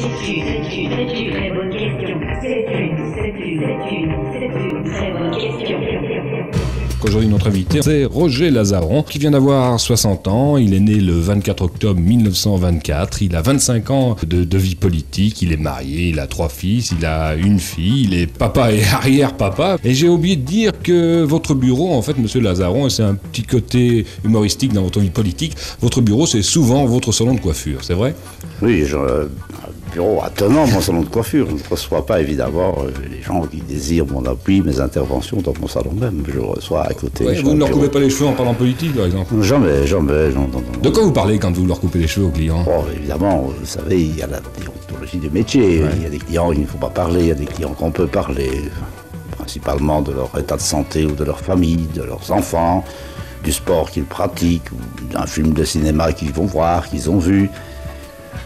une très bonne question. C'est une très bonne question. Aujourd'hui, notre invité, c'est Roger Lazaron, qui vient d'avoir 60 ans. Il est né le 24 octobre 1924. Il a 25 ans de vie politique. Il est marié, il a 3 fils, il a une fille. Il est papa et arrière-papa. Et j'ai oublié de dire que votre bureau, en fait, monsieur Lazaron, et c'est un petit côté humoristique dans votre vie politique, votre bureau, c'est souvent votre salon de coiffure, c'est vrai? Oui, j'ai un bureau attenant, mon salon de coiffure. Je ne reçois pas, évidemment, les gens qui désirent mon appui, mes interventions dans mon salon même. Je le reçois à côté. Ouais, vous ne leur coupez pas les cheveux en parlant politique, par exemple? Jamais. De quoi vous parlez quand vous leur coupez les cheveux aux clients? Bon, évidemment, vous savez, il y a la déontologie du métier. Ouais. Il y a des clients qu'il ne faut pas parler, il y a des clients qu'on peut parler, principalement de leur état de santé ou de leur famille, de leurs enfants, du sport qu'ils pratiquent, ou d'un film de cinéma qu'ils vont voir, qu'ils ont vu.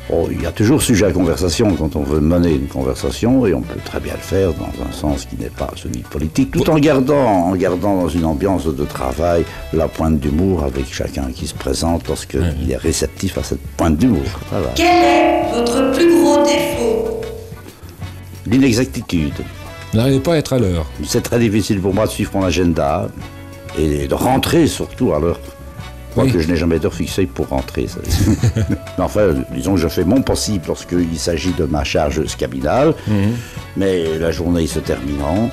Bon, il y a toujours sujet à conversation quand on veut mener une conversation, et on peut très bien le faire dans un sens qui n'est pas celui politique, tout en gardant dans une ambiance de travail la pointe d'humour avec chacun qui se présente lorsqu'il est réceptif à cette pointe d'humour. Voilà. Quel est votre plus gros défaut? L'inexactitude. Vous n'arrivez pas à être à l'heure. C'est très difficile pour moi de suivre mon agenda et de rentrer surtout à l'heure. Que je n'ai jamais d'heure fixée pour rentrer. Mais enfin, disons que je fais mon possible lorsqu'il s'agit de ma charge scabinale, mais la journée se terminant,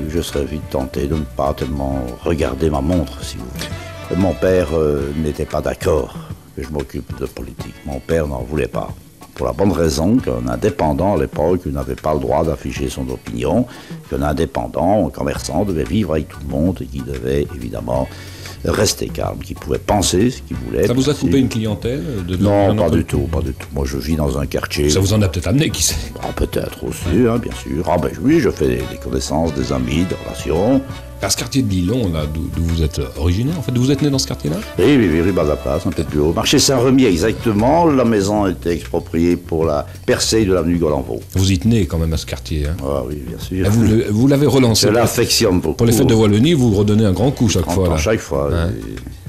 je serais vite tenté de ne pas tellement regarder ma montre, si vous voulez. Mon père n'était pas d'accord que je m'occupe de politique. Mon père n'en voulait pas. Pour la bonne raison qu'un indépendant à l'époque n'avait pas le droit d'afficher son opinion, qu'un indépendant, un commerçant devait vivre avec tout le monde et qui devait évidemment rester calme, qui pouvait penser ce qu'il voulait. Ça vous a coupé une clientèle Non, pas du tout. Moi, je vis dans un quartier. Ça vous en a peut-être amené, qui sait? Peut-être aussi, bien sûr. Oui, je fais des connaissances, des amis, des relations. À ce quartier de Lillon, là, d'où vous êtes originaire, en fait, vous êtes né dans ce quartier-là? Oui, rue Bas-de-la-Place, un peu plus haut. Marché Saint-Remy, exactement. La maison a été expropriée pour la percée de l'avenue Golanvaux. Vous y tenez quand même à ce quartier, hein? Ah oui, bien sûr. Et vous l'avez relancé. Je l'affectionne beaucoup. Pour les fêtes de Wallonie, vous redonnez un grand coup chaque fois. Là. Chaque fois. Ouais.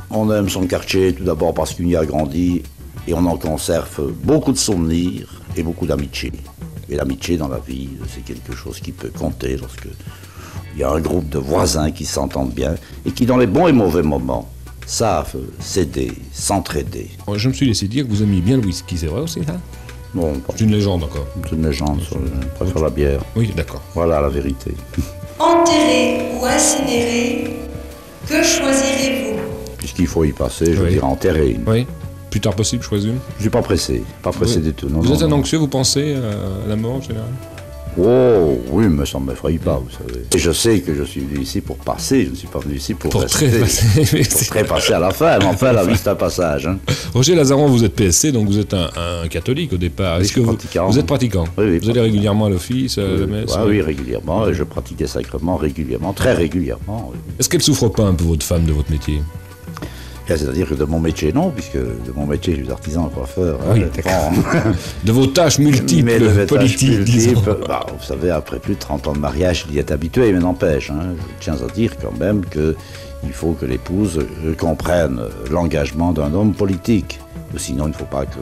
On aime son quartier, tout d'abord parce qu'il y a grandi, et on en conserve beaucoup de souvenirs et beaucoup d'amitié. Et l'amitié dans la vie, c'est quelque chose qui peut compter lorsque il y a un groupe de voisins qui s'entendent bien et qui, dans les bons et mauvais moments, savent s'aider, s'entraider. Je me suis laissé dire que vous aimiez bien le whisky, c'est vrai aussi, ça? Non, c'est une légende encore. C'est une légende, je préfère la bière. Oui, d'accord. Voilà la vérité. Enterré ou incinéré, que choisirez-vous? Puisqu'il faut y passer, je veux dire enterrer. Oui. Plus tard possible, choisir une. Je ne suis pas pressé du tout. Vous êtes un anxieux, vous pensez à la mort en général? Oh, oui, mais ça ne m'effraie pas, vous savez. Et je sais que je suis venu ici pour passer, je ne suis pas venu ici pour rester. Pour trépasser à la fin, mais enfin, la vie, c'est un passage. Hein. Roger Lazaron, vous êtes PSC, donc vous êtes un catholique au départ. Oui, vous êtes pratiquant? Oui, vous allez régulièrement à l'office, à la messe? Oui, régulièrement, et je pratique les sacrements régulièrement, très régulièrement. Oui. Est-ce qu'elle ne souffre pas un peu, votre femme, de votre métier? C'est-à-dire que de mon métier, non, puisque de mon métier, je suis artisan coiffeur. Oui, de vos tâches multiples politiques, disons. Vous savez, après plus de 30 ans de mariage, il y est habitué, mais n'empêche. Je tiens à dire quand même qu'il faut que l'épouse comprenne l'engagement d'un homme politique. Sinon, il ne faut pas que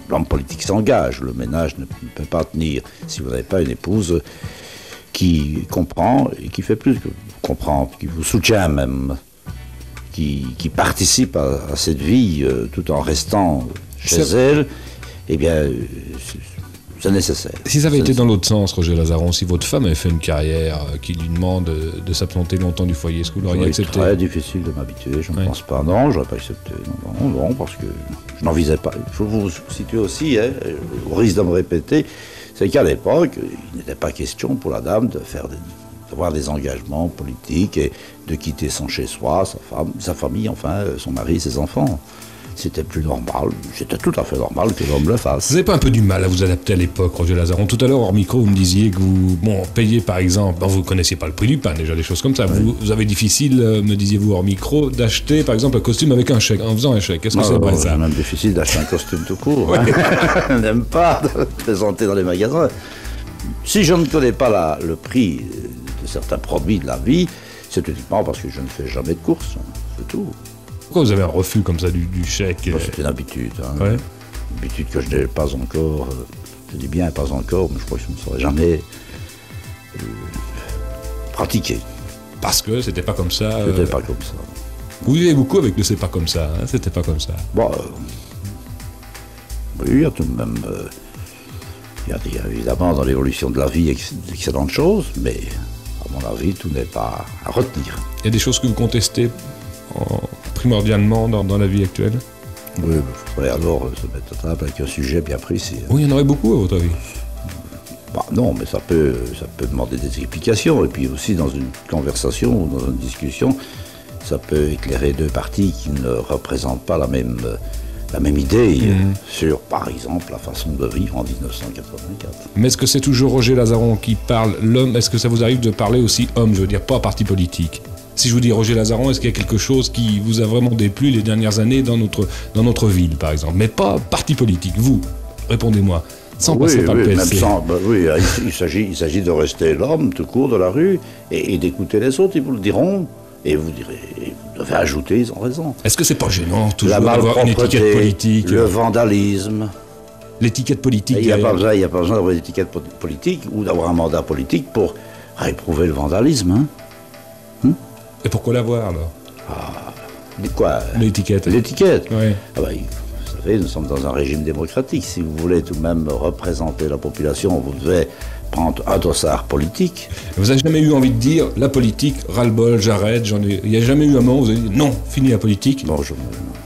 l'homme politique s'engage. Le ménage ne peut pas tenir. Si vous n'avez pas une épouse qui comprend et qui fait plus que comprendre, qui vous soutient même, qui participe à cette vie tout en restant chez elle, eh bien, c'est nécessaire. Si ça avait été dans l'autre sens, Roger Lazaron, si votre femme avait fait une carrière qui lui demande de s'absenter longtemps du foyer, est-ce que vous l'auriez accepté? C'est très difficile de m'habituer, je ne pense pas. Non, je n'aurais pas accepté. Non, parce que je n'en visais pas. Il faut vous situer aussi, au risque de me répéter, c'est qu'à l'époque, il n'était pas question pour la dame d'avoir des engagements politiques et de quitter son chez-soi, sa famille, enfin, son mari, ses enfants. C'était plus normal, c'était tout à fait normal que l'homme le fasse. Vous n'avez pas un peu du mal à vous adapter à l'époque, Roger Lazaron? Tout à l'heure, hors micro, vous me disiez que vous payez par exemple, vous ne connaissiez pas le prix du pain, déjà, des choses comme ça. Oui. Vous avez difficile, me disiez-vous hors micro, d'acheter par exemple un costume avec un chèque, en faisant un chèque. Est-ce que c'est vrai ça? C'est même difficile d'acheter un costume tout court. On n'aime pas présenter dans les magasins. Si je ne connais pas le prix de certains produits de la vie, c'est uniquement parce que je ne fais jamais de courses, c'est tout. Pourquoi vous avez un refus comme ça du chèque? C'est une habitude, Ouais. Une habitude que je n'ai pas encore Je dis bien pas encore, mais je crois que je ne saurais jamais pratiquer. Parce que c'était pas comme ça. C'était pas comme ça. Vous vivez beaucoup avec le c'est pas comme ça, hein, c'était pas comme ça. Bon, oui, il y a tout de même... il y a évidemment dans l'évolution de la vie d'excellentes choses, mais à mon avis, tout n'est pas à retenir. Il y a des choses que vous contestez primordialement dans la vie actuelle? Oui, il faudrait alors se mettre à table avec un sujet bien précis. Oui, il y en aurait beaucoup à votre avis. Bah, non, mais ça peut demander des explications. Et puis aussi, dans une conversation ou dans une discussion, ça peut éclairer deux parties qui ne représentent pas la même idée sur, par exemple, la façon de vivre en 1984. Mais est-ce que c'est toujours Roger Lazaron qui parle l'homme? Est-ce que ça vous arrive de parler aussi homme, je veux dire, pas parti politique? Si je vous dis Roger Lazaron, est-ce qu'il y a quelque chose qui vous a vraiment déplu les dernières années dans notre ville, par exemple? Mais pas parti politique, vous, répondez-moi. Sans passer par le PSC. Oui, il s'agit de rester l'homme tout court de la rue et d'écouter les autres, ils vous le diront. Et vous direz, vous devez ajouter, ils ont raison. Est-ce que c'est pas gênant toujours la d'avoir une étiquette politique? Le vandalisme. L'étiquette politique. Il n'y a pas besoin d'avoir une étiquette politique ou d'avoir un mandat politique pour éprouver le vandalisme. Et pourquoi l'avoir alors? Quoi? L'étiquette. L'étiquette. Oui. Vous savez, nous sommes dans un régime démocratique. Si vous voulez tout de même représenter la population, vous devez prendre un dossard politique. Vous n'avez jamais eu envie de dire la politique, ras-le-bol, j'arrête, il n'y a jamais eu un moment où vous avez dit non, fini la politique? Non,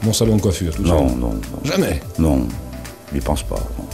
mon salon de coiffure, tout ça. Non. Jamais? Non, je n'y pense pas. Non.